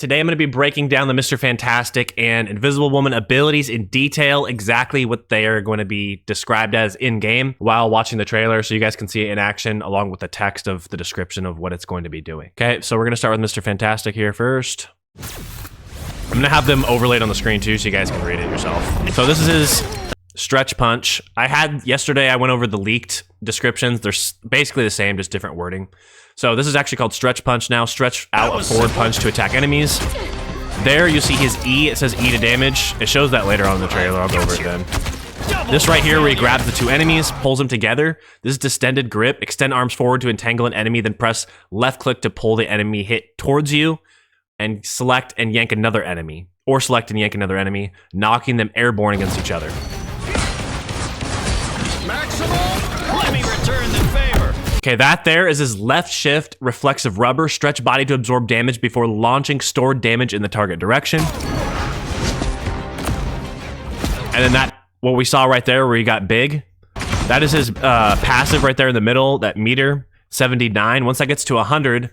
Today I'm going to be breaking down the Mr. Fantastic and Invisible Woman abilities in detail, exactly what they are going to be described as in-game while watching the trailer so you guys can see it in action along with the text of the description of what it's going to be doing. Okay, so we're going to start with Mr. Fantastic here first. I'm going to have them overlaid on the screen too so you guys can read it yourself. So this is his stretch punch. Yesterday I went over the leaked descriptions. They're basically the same, just different wording. So this is actually called stretch punch now. Stretch out a forward punch to attack enemies. There you see his E. It says E to damage. It shows that later on in the trailer. I'll go over it then. This right here where he grabs the two enemies, pulls them together. This is distended grip. Extend arms forward to entangle an enemy, then press left click to pull the enemy hit towards you and select and yank another enemy. Or select and yank another enemy, knocking them airborne against each other. Maximum, let me return the favor. Okay, that there is his left shift, reflexive rubber, stretch body to absorb damage before launching stored damage in the target direction. And then that, what we saw right there where he got big, that is his passive right there in the middle, that meter, 79. Once that gets to 100,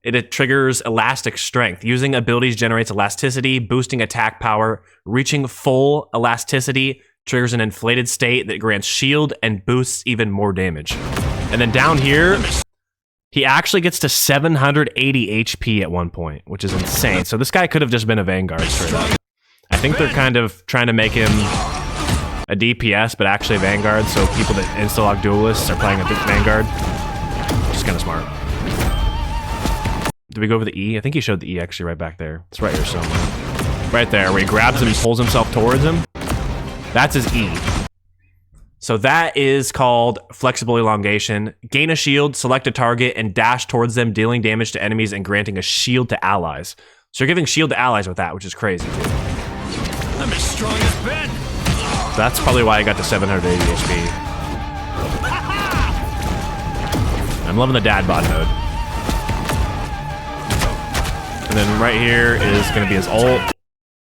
it triggers elastic strength. Using abilities generates elasticity, boosting attack power, reaching full elasticity, triggers an inflated state that grants shield and boosts even more damage. And then down here, he actually gets to 780 HP at one point, which is insane. So this guy could have just been a Vanguard straight up. I think they're kind of trying to make him a DPS, but actually a Vanguard, so people that insta-log duelists are playing a Vanguard. Which is kind of smart. Did we go over the E? I think he showed the E actually right back there. It's right here somewhere. Right there, where he grabs him and pulls himself towards him. That's his E. So that is called flexible elongation. Gain a shield, select a target, and dash towards them, dealing damage to enemies and granting a shield to allies. So you're giving shield to allies with that, which is crazy, dude. I'm as strong as Ben. That's probably why I got to 780 HP. I'm loving the dad bod mode. And then right here is going to be his ult.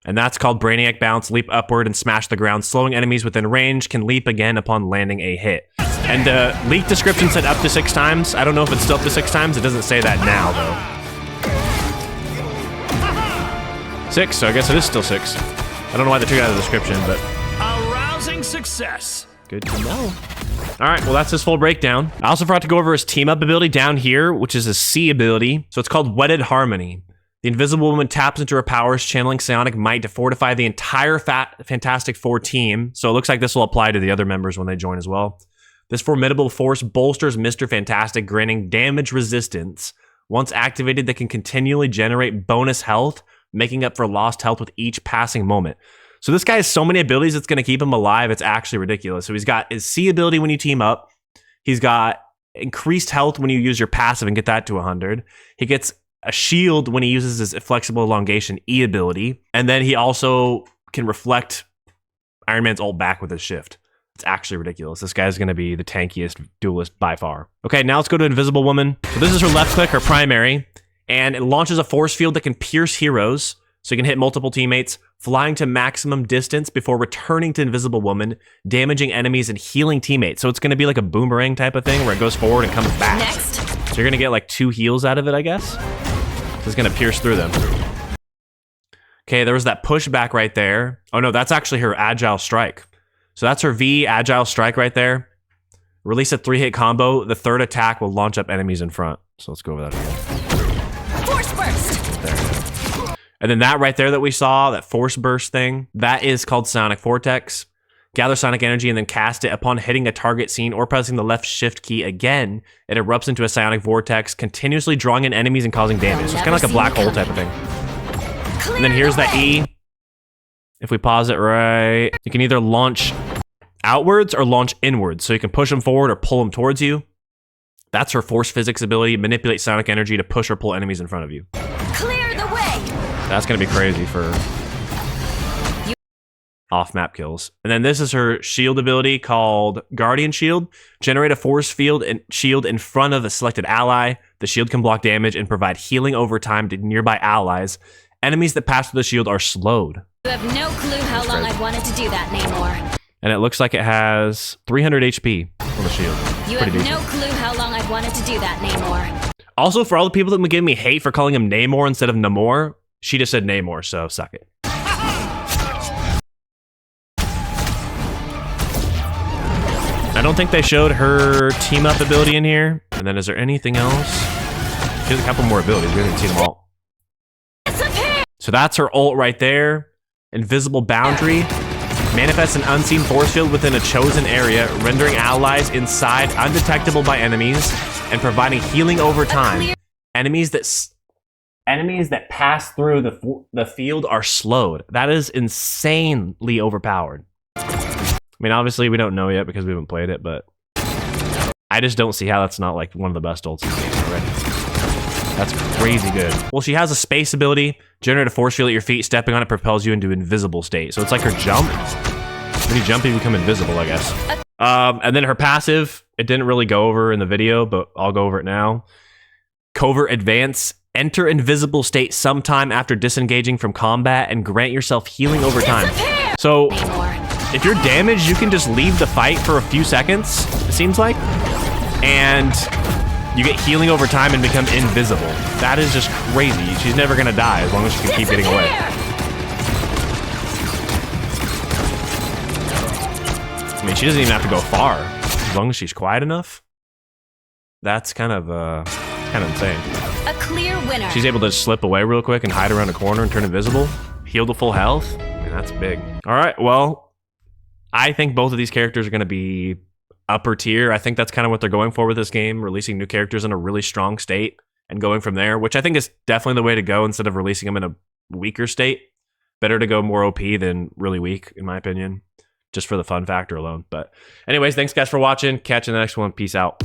And that's called Brainiac Bounce, leap upward and smash the ground. Slowing enemies within range, can leap again upon landing a hit. And leak description said up to 6 times. I don't know if it's still up to 6 times. It doesn't say that now, though. 6, so I guess it is still 6. I don't know why they took it out of the description, but... A rousing success. Good to know. All right, well, that's his full breakdown. I also forgot to go over his team-up ability down here, which is his C ability. So it's called Wedded Harmony. The Invisible Woman taps into her powers, channeling psionic might to fortify the entire Fantastic Four team. So it looks like this will apply to the other members when they join as well. This formidable force bolsters Mr. Fantastic, granting damage resistance. Once activated, they can continually generate bonus health, making up for lost health with each passing moment. So this guy has so many abilities that's going to keep him alive, it's actually ridiculous. So he's got his C ability when you team up. He's got increased health when you use your passive and get that to 100. He gets a shield when he uses his flexible elongation E ability, and then he also can reflect Iron Man's ult back with his shift. It's actually ridiculous. This guy's going to be the tankiest duelist by far. Okay, now let's go to Invisible Woman. So this is her left click, her primary, and it launches a force field that can pierce heroes, so you can hit multiple teammates, flying to maximum distance before returning to Invisible Woman, damaging enemies and healing teammates. So it's going to be like a boomerang type of thing where it goes forward and comes back. Next. So you're going to get like 2 heals out of it, I guess. This is going to pierce through them. Okay, there was that pushback right there. Oh no, that's actually her Agile Strike. So that's her V Agile Strike right there. Release a 3-hit combo. The third attack will launch up enemies in front. So let's go over that again. Force burst. There. And then that right there that we saw, that Force Burst thing, that is called Sonic Vortex. Gather Sonic Energy and then cast it upon hitting a target scene or pressing the left shift key again. It erupts into a Psionic Vortex, continuously drawing in enemies and causing damage. So it's kind of like a black hole type of thing. And then here's that E. If we pause it right, you can either launch outwards or launch inwards. So you can push them forward or pull them towards you. That's her Force Physics ability. Manipulate Sonic Energy to push or pull enemies in front of you. Clear the way. That's going to be crazy for off-map kills. And then this is her shield ability called Guardian Shield. Generate a force field and shield in front of a selected ally. The shield can block damage and provide healing over time to nearby allies. Enemies that pass through the shield are slowed. You have no clue how long I've wanted to do that, Namor. And it looks like it has 300 HP on the shield. You have no clue how long I've wanted to do that, Namor. Also, for all the people that would give me hate for calling him Namor instead of Namor, She just said Namor, so suck it. I don't think they showed her team up ability in here. And then is there anything else? She has a couple more abilities. We haven't seen them all. So that's her ult right there. Invisible boundary. Manifests an unseen force field within a chosen area, rendering allies inside undetectable by enemies and providing healing over time. Enemies that pass through the field are slowed. That is insanely overpowered. I mean, obviously we don't know yet because we haven't played it, but I just don't see how that's not like one of the best ults in the game already. That's crazy good. Well, she has a space ability. Generate a force field at your feet. Stepping on it propels you into invisible state. So it's like her jump. When you jump, you become invisible, I guess. And then her passive, it didn't really go over in the video, but I'll go over it now. Covert Advance. Enter invisible state sometime after disengaging from combat and grant yourself healing over time. So if you're damaged, you can just leave the fight for a few seconds, it seems like. And you get healing over time and become invisible. That is just crazy. She's never gonna die as long as she can keep getting away. I mean, she doesn't even have to go far. As long as she's quiet enough. That's kind of insane. A clear winner. She's able to just slip away real quick and hide around a corner and turn invisible. Heal to full health. I mean, that's big. All right, well, I think both of these characters are gonna be upper tier. I think that's kind of what they're going for with this game, releasing new characters in a really strong state and going from there, which I think is definitely the way to go instead of releasing them in a weaker state. Better to go more OP than really weak, in my opinion, just for the fun factor alone. But anyways, thanks guys for watching. Catch you in the next one. Peace out.